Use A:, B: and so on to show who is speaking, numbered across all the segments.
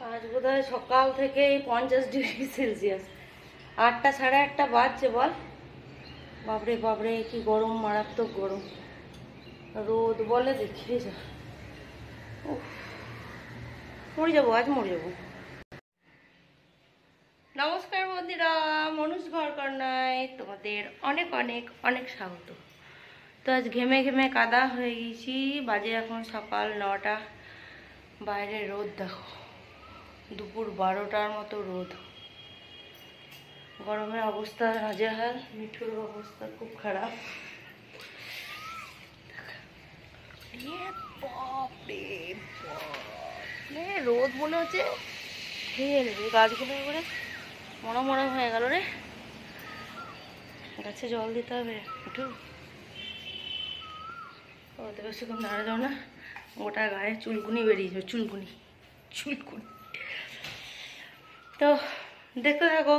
A: আজ বোধহয় সকাল থেকে 50 ডিগ্রি সেলসিয়াস। 8টা সাড়ে 8টা বাজছে বল। বাপরে বাপরে কি গরম, মারাত্মক গরম। রোদ বলে দেখে যা, মরে যাবো, আজ মরে যাবো। নমস্কার বন্ধুরা, মনুষ ঘর কর্নায় তোমাদের অনেক অনেক অনেক স্বাগত। তো আজ ঘেমে ঘেমে কাদা হয়ে গেছি। বাজে এখন সকাল 9টা। বাইরে রোদ দেখো, দুপুর 12টার মতো রোদ। গরমের অবস্থা নাজেহাল, মিঠুর অবস্থা খুব খারাপ। রোদ মনে হচ্ছে খেয়ে নেবে গাছগুলো, করে মরা মরা হয়ে গেল রে। গাছে জল দিতে হবে মিঠু। ওতে বেশিক্ষণ দাঁড়া যাও না, গোটা গায়ে চুলকুনি বেরিয়ে যাবে, চুলকুনি চুলকুনি। তো দেখতে থাকো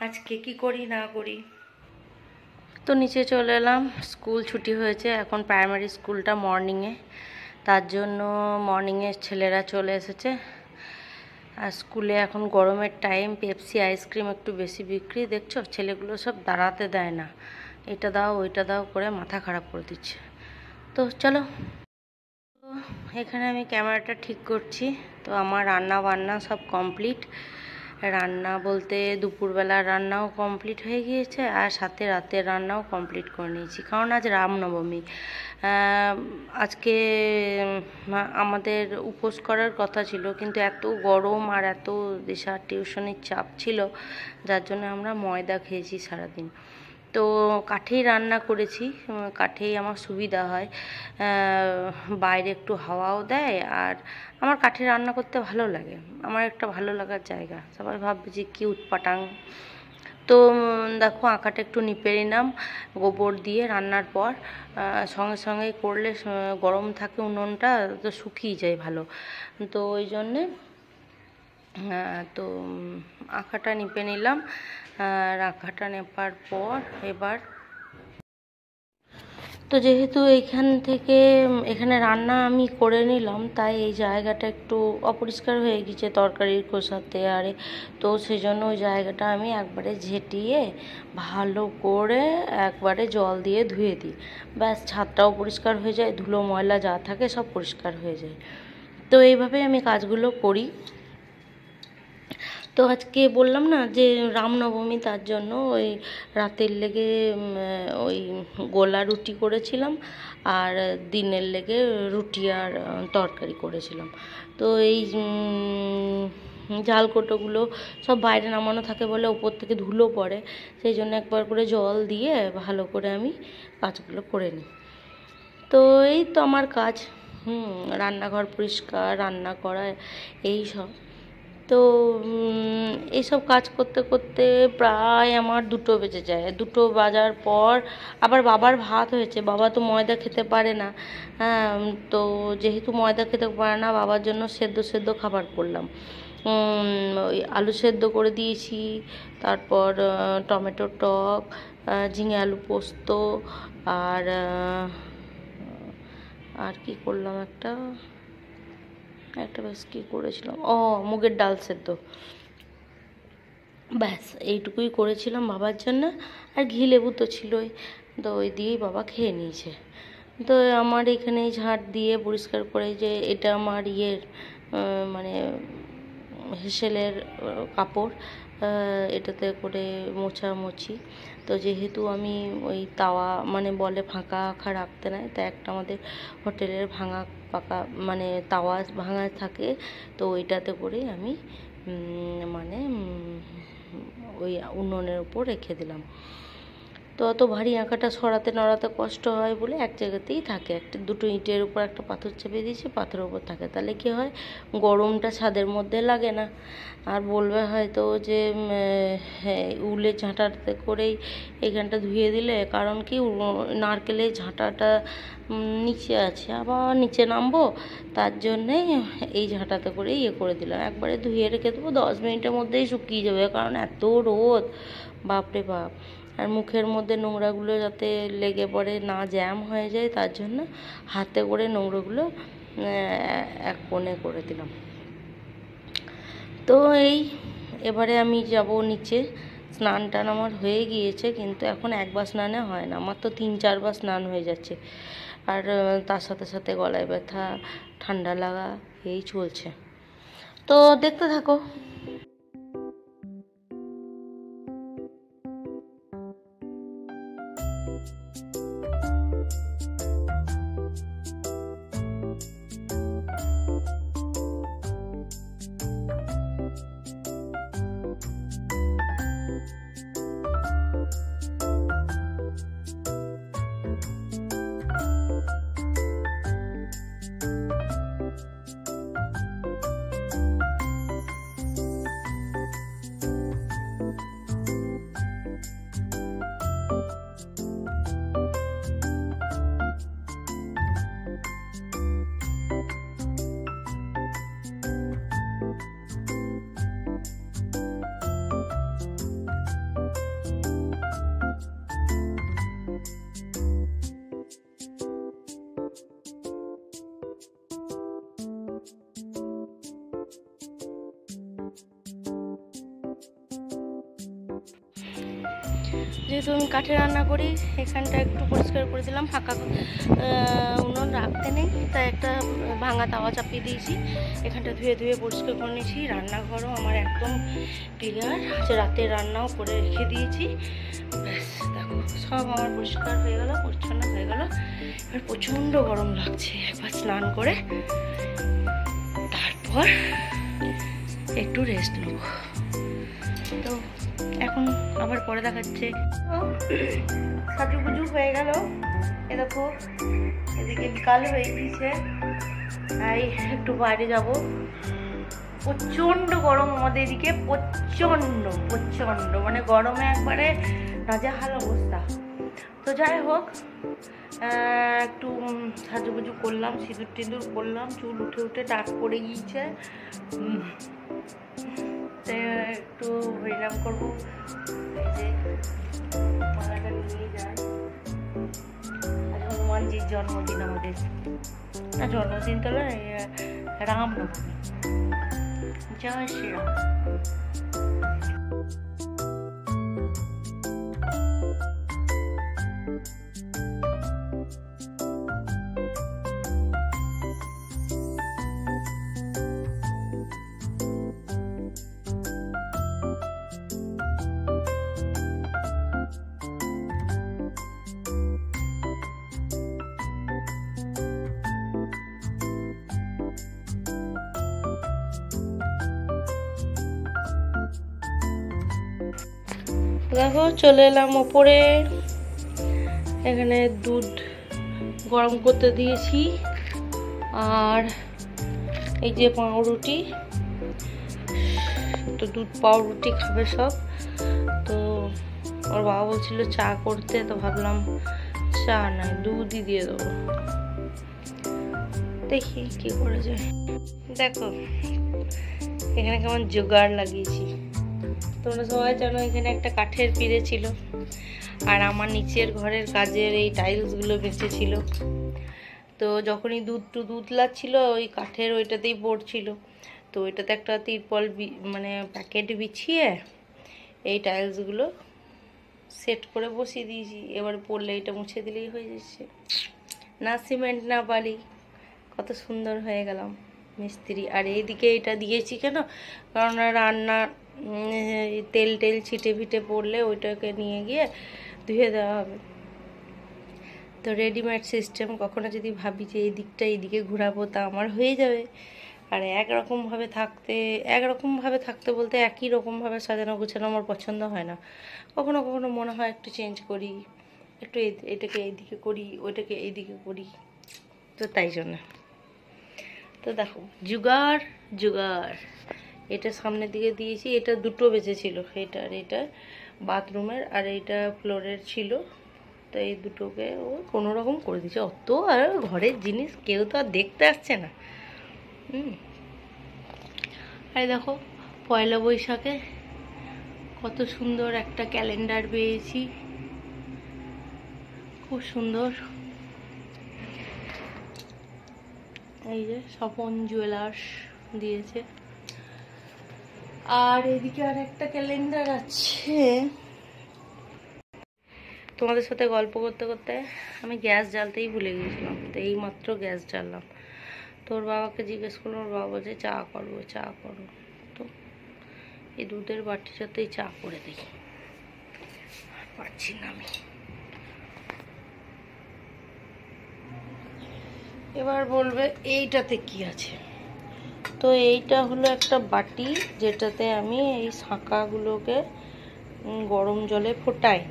A: আজকে কি করি না করি। তো নিচে চলে এলাম, স্কুল ছুটি হয়েছে এখন, প্রাইমারি স্কুলটা মর্নিংয়ে, তার জন্য মর্নিংয়ে ছেলেরা চলে এসেছে। আর স্কুলে এখন গরমের টাইম, পেপসি আইসক্রিম একটু বেশি বিক্রি। দেখছো ছেলেগুলো সব দাঁড়াতে দেয় না, এটা দাও ওইটা দাও করে মাথা খারাপ করে দিচ্ছে। তো চলো, এখানে আমি ক্যামেরাটা ঠিক করছি। তো আমার রান্না বান্না সব কমপ্লিট। রান্না বলতে দুপুরবেলার রান্নাও কমপ্লিট হয়ে গিয়েছে, আর সাথে রাতের রান্নাও কমপ্লিট করে নিয়েছি, কারণ আজ রামনবমী। আজকে আমাদের উপোস করার কথা ছিল, কিন্তু এত গরম আর এত দেশার টিউশনের চাপ ছিল, যার জন্য আমরা ময়দা খেয়েছি সারাদিন। তো কাঠেই রান্না করেছি, কাঠেই আমার সুবিধা হয়, বাইরে একটু হাওয়াও দেয়, আর আমার কাঠে রান্না করতে ভালো লাগে, আমার একটা ভালো লাগার জায়গা। সবাই ভাববে যে কি উৎপাটাং। তো দেখো আঁকাটা একটু নিপে নিলাম গোবর দিয়ে রান্নার পর। সঙ্গে সঙ্গে করলে গরম থাকে উনুনটা, তো শুকিয়ে যায় ভালো, তো ওই জন্যে তো আঁকাটা নিপে নিলাম। আঁকাটা নেপার পর এবার তো যেহেতু এখানে রান্না আমি করে নিলাম, তাই এই জায়গাটা একটু অপরিষ্কার হয়ে গেছে তরকারির খোসাতে আরে। তো সেই জন্য ওই জায়গাটা আমি একবারে ঝেঁটিয়ে ভালো করে একবারে জল দিয়ে ধুয়ে দিই, ব্যাস ছাদটাও পরিষ্কার হয়ে যায়, ধুলো ময়লা যা থাকে সব পরিষ্কার হয়ে যায়। তো এইভাবে আমি কাজগুলো করি। তো আজকে বললাম না যে রামনবমী, তার জন্য ওই রাতের লেগে ওই গোলা রুটি করেছিলাম, আর দিনের লেগে রুটি আর তরকারি করেছিলাম। তো এই ঝালকৌটোগুলো সব বাইরে নামানো থাকে বলে ওপর থেকে ধুলো পড়ে, সেই জন্য একবার করে জল দিয়ে ভালো করে আমি কাজগুলো করে নিই। তো এই তো আমার কাজ, রান্নাঘর পরিষ্কার, রান্না করা, এই সব। তো এইসব কাজ করতে করতে প্রায় আমার 2টো বেজে যায়। 2টো বাজার পর আবার বাবার ভাত হয়েছে, বাবা তো ময়দা খেতে পারে না। হ্যাঁ, তো যেহেতু ময়দা খেতে পারে না, বাবার জন্য সেদ্ধ সেদ্ধ খাবার করলাম। ওই আলু সেদ্ধ করে দিয়েছি, তারপর টমেটো টক, ঝিঙে আলু পোস্ত, আর আর কি করলাম, একটা বেশ কী করেছিলাম, মুগের ডাল সেদ্ধ, ব্যাস এইটুকুই করেছিলাম বাবার জন্য। আর ঘি লেবু তো ছিলই, তো ওই দিয়েই বাবা খেয়ে নিয়েছে। তো আমার এখানে ঝাঁট দিয়ে পরিষ্কার করে, যে এটা আমার মানে হেসেলের কাপড়, এটাতে করে মোছামুছি। তো যেহেতু আমি ওই তাওয়া মানে বলে ফাঁকা আঁখা রাখতে নাই, তাই একটা আমাদের হোটেলের ভাঙা পাকা মানে তাওয়া ভাঙা থাকে, তো ওইটাতে করেই আমি মানে ওই উনুনের উপর রেখে দিলাম। তো অত ভারী আঁকাটা সরাতে নড়াতে কষ্ট হয় বলে এক জায়গাতেই থাকে, একটা 2টো ইটের উপর একটা পাথর চেপে দিয়েছি, পাথরের উপর থাকে, তাহলে কি হয় গরমটা ছাদের মধ্যে লাগে না। আর বলবে হয়তো যে হ্যাঁ উলের ঝাঁটাতে করেই এইখানটা ধুয়ে দিলে, কারণ কি নারকেলের ঝাঁটাটা নিচে আছে, আবার নিচে নামবো, তার জন্যে এই ঝাঁটাতে করে করে দিলাম, একবারে ধুয়ে রেখে দেবো, 10 মিনিটের মধ্যেই শুকিয়ে যাবে, কারণ এত রোদ, বাপরে বাপ। আর মুখের মধ্যে নোংরাগুলো যাতে লেগে পড়ে না, জ্যাম হয়ে যায়, তার জন্য হাতে করে নোংরাগুলো এক কোণে করে দিলাম। তো এবারে আমি যাব নিচে। স্নান টান আমার হয়ে গিয়েছে, কিন্তু এখন একবার স্নানে হয় না, আমার তো 3-4 বার স্নান হয়ে যাচ্ছে। আর তার সাথে সাথে গলায় ব্যথা, ঠান্ডা লাগা এই চলছে। তো দেখতে থাকো। যেহেতু আমি কাঠে রান্না করি, এখানটা একটু পরিষ্কার করে দিলাম, ফাঁকা উনুন রাখতে নেই, তাই একটা ভাঙা তাওয়া চাপিয়ে দিয়েছি। এখানটা ধুয়ে ধুয়ে পরিষ্কার করে নিয়েছি। রান্নাঘরও আমার একদম ক্লিয়ার, রাতে রান্নাও করে রেখে দিয়েছি। ব্যাস দেখো, সব আমার পরিষ্কার হয়ে গেল, পরিচ্ছন্ন হয়ে গেল। এবার প্রচণ্ড গরম লাগছে, একবার স্নান করে তারপর একটু রেস্ট নেব। তো এখন আবার পরে দেখাচ্ছে। সাজুগুজু হয়ে গেল, এ দেখো এদিকে বিকাল হয়ে গিয়েছে, তাই একটু বাইরে যাব। প্রচণ্ড গরম আমাদের এদিকে, প্রচণ্ড প্রচণ্ড, মানে গরমে একবারে নাজেহাল অবস্থা। তো যাই হোক, একটু সাজুগুজু করলাম, সিঁদুর টিঁদুর করলাম, চুল উঠে উঠে টাক পড়ে গিয়েছে, একটু হরিনাম করবো। এই যে মালাটা নিয়ে যায়, আজ হনুমানজির জন্মদিন আমাদের, না জন্মদিন তো না, রামনবমী। জয় শ্রীরাম। দেখো চলে এলাম ওপরে, এখানে দুধ গরম করতে দিয়েছি, আর এই যে পাউরুটি, তো দুধ পাউরুটি খাবে সব। তো ওর বাবা বলছিল চা করতে, তো ভাবলাম চা নয় দুধই দিয়ে দেবো, দেখি কি করে যায়। দেখো এখানে কেমন জোগাড় লাগিয়েছি। তোমরা সবাই জানো এখানে একটা কাঠের পিঁড়ে ছিল, আর আমার নিচের ঘরের কাজের এই টাইলসগুলো বেঁচেছিল। তো যখনই দুধ লাগছিল, ওই কাঠের ওইটাতেই পড়ছিল। তো ওইটাতে একটা তিরপল মানে প্যাকেট বিছিয়ে এই টাইলসগুলো সেট করে বসিয়ে দিয়েছি। এবার পড়লে এটা মুছে দিলেই হয়ে যাচ্ছে, না সিমেন্ট না বালি, কত সুন্দর হয়ে গেলাম মিস্ত্রি। আর এইদিকে এটা দিয়েছি কেন, কারণ রান্না তেল ছিটে ফিটে পড়লে ওইটাকে নিয়ে গিয়ে ধুয়ে দেওয়া হবে। তো রেডিমেড সিস্টেম, কখনো যদি ভাবি যে এই দিকটা এইদিকে ঘোরাবো, তা আমার হয়ে যাবে। আর একরকমভাবে থাকতে বলতে একই রকমভাবে সাজানো গোছানো আমার পছন্দ হয় না। কখনো কখনো মনে হয় একটু চেঞ্জ করি, একটু এটাকে এইদিকে করি, ওইটাকে এইদিকে করি, তো তাই জন্য। তো দেখো জোগাড়, এটা সামনের দিকে দিয়েছি, এটা দুটো বেঁচেছিল, এটা আর এটা বাথরুমের, আর এইটা ফ্লোরের ছিল। তো এই দুটোকে ও কোনো রকম করে দিয়েছে। অত আর ঘরের জিনিস কেউ তো আর দেখতে আসছে না। আর দেখো পয়লা বৈশাখে কত সুন্দর একটা ক্যালেন্ডার পেয়েছি, খুব সুন্দর। এই যে স্বপন জুয়েলার্স দিয়েছে। আর এদিকে আর একটা ক্যালেন্ডার আছে। তোমাদের সাথে গল্প করতে করতে আমি গ্যাস জ্বালতেই ভুলে গিয়েছিলাম, তো এই মাত্র গ্যাস জ্বাললাম। তোর বাবাকে জিজ্ঞেস করলাম, ওর বাবা বলছে চা করবো চা করবো। তো এই দুধের বাটিটাতেই চা করে দিই, পারছি না আমি। এবার বলবে এইটাতে কি আছে। তো এইটা হলো একটা বাটি যেটাতে আমি এই শাঁখাগুলোকে গরম জলে ফোটাই।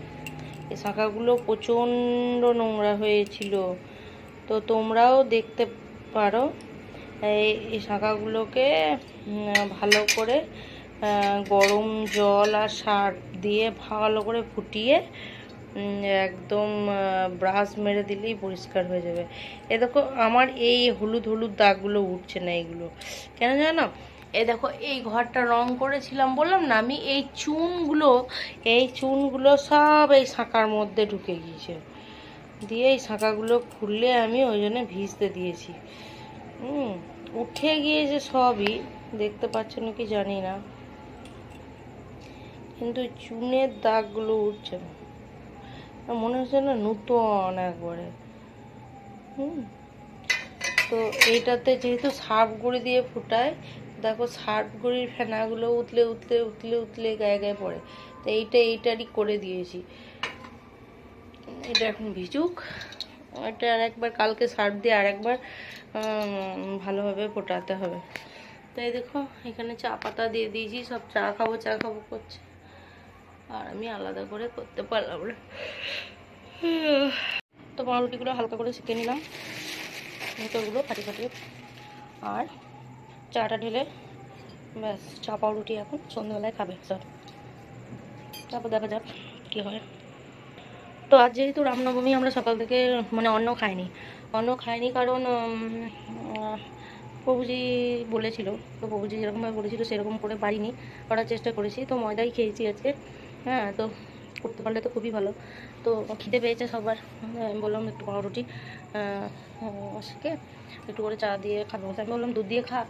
A: এই শাঁখাগুলো প্রচণ্ড নোংরা হয়েছিল, তো তোমরাও দেখতে পারো। এই শাঁখাগুলোকে ভালো করে গরম জল আর সার্ফ দিয়ে ভালো করে ফুটিয়ে একদম ব্রাশ মেরে দিলেই পরিষ্কার হয়ে যাবে। এ দেখো আমার এই হলুদ হলুদ দাগগুলো উঠছে না, এইগুলো কেন জানো? এই দেখো এই ঘরটা রং করেছিলাম বললাম না আমি, এই চুনগুলো সব এই শাঁখার মধ্যে ঢুকে গিয়েছে, দিয়ে এই শাঁখাগুলো খুললে আমি ওই জন্য ভিজতে দিয়েছি। উঠে গিয়েছে সবই, দেখতে পাচ্ছ নাকি জানি না, কিন্তু চুনের দাগগুলো উঠছে না, মনে হচ্ছে না নতুন একবারে। তো এইটাতে যেহেতু সার্ফ গুঁড়ি দিয়ে ফুটায়, দেখো সার্ফ গুঁড়ির ফেনাগুলো উতলে উতলে উতলে উতলে গায়ে গায়ে পড়ে। তো এইটারই করে দিয়েছি। এটা এখন ভিজুক, এটা আরেকবার কালকে সার্ফ দিয়ে আরেকবার ভালোভাবে ফোটাতে হবে। তাই দেখো এখানে চা পাতা দিয়ে দিয়েছি, সব চা খাবো করছে, আর আমি আলাদা করে করতে পারলাম না। তো পাউরুটিগুলো হালকা করে সেঁকে নিলাম, ভেতরগুলো ফাটিয়ে ফাটিয়ে, আর চাটা ঢেলে ব্যাস চা পাউরুটি এখন সন্ধ্যাবেলায় খাবে সব। তারপর দেখা যাক কী হয়। তো আজ যেহেতু রামনবমী, আমরা সকাল থেকে মানে অন্ন খাইনি কারণ প্রভুজি বলেছিল, তো প্রভুজি যেরকমভাবে বলেছিল সেরকম করে পারিনি, করার চেষ্টা করেছি। তো ময়দাই খেয়েছি আজকে। হ্যাঁ, তো করতে পারলে তো খুবই ভালো। তো খিদে পেয়েছে সবার, আমি বললাম একটু পাউরুটি শিখে একটু করে চা দিয়ে খাবো। আমি বললাম দুধ দিয়ে খা,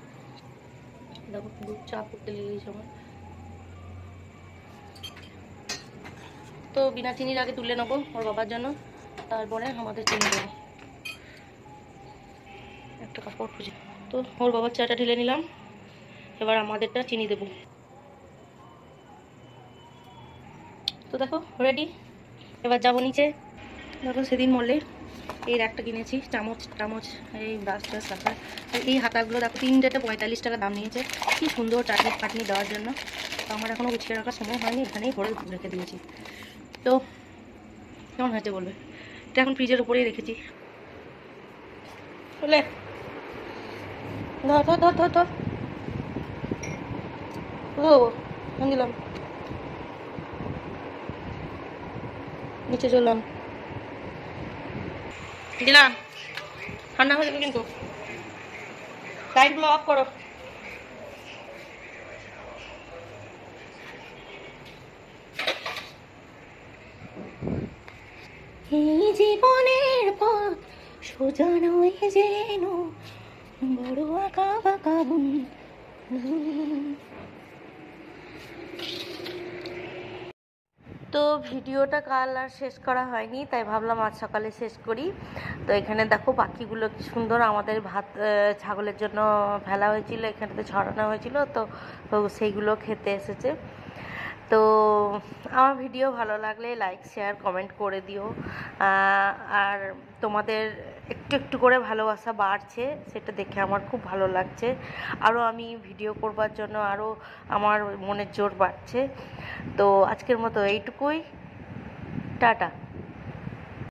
A: দেখো দুধ চা করতে লেগেছে আমার। তো বিনা চিনির আগে তুলে নেবো ওর বাবার জন্য, তারপরে আমাদের চিনি দেবো। একটা কাপড় খুঁজে, তো ওর বাবার চাটা ঢেলে নিলাম, এবার আমাদেরটা চিনি দেবো। তো দেখো রেডি, এবার যাবো নিচে। দেখো সেদিন মলে এই একটা কিনেছি, চামচ এই ব্রাশ ট্রাশ রাখার। এই হাতাগুলো দেখো 3টেতে 45 টাকা দাম নিয়েছে। কি সুন্দর চাটনি ফাটনি দেওয়ার জন্য। তো আমার এখনও গুছিয়ে রাখার সময় হয়নি, এখানেই ভরে রেখে দিয়েছি। তো কেমন হয়েছে বলবে? এটা এখন ফ্রিজের উপরেই রেখেছি। বলে ধর ধর ধর ধর ধর দিলাম, নিচে চললাম, দিলাম, ঠান্ডা হয়ে যাবে কিন্তু। লাইটগুলো অফ করো। এই জীবনের পথ সোজা নয় যেন, বড় আঁকা বাঁকা। তো ভিডিওটা কাল আর শেষ করা হয়নি, তাই ভাবলাম আজ সকালে শেষ করি। তো এখানে দেখো পাখিগুলো কি সুন্দর, আমাদের ভাত ছাগলের জন্য ফেলা হয়েছিল, এখানেতে ছড়ানো হয়েছিল, তো সেইগুলো খেতে এসেছে। তো আমার ভিডিও ভালো লাগলে লাইক শেয়ার কমেন্ট করে দিও। আর তোমাদের একটু একটু করে ভালোবাসা বাড়ছে, সেটা দেখে আমার খুব ভালো লাগছে। আরও আমি ভিডিও করবার জন্য আরও আমার মনের জোর বাড়ছে। তো আজকের মতো এইটুকুই, টাটা।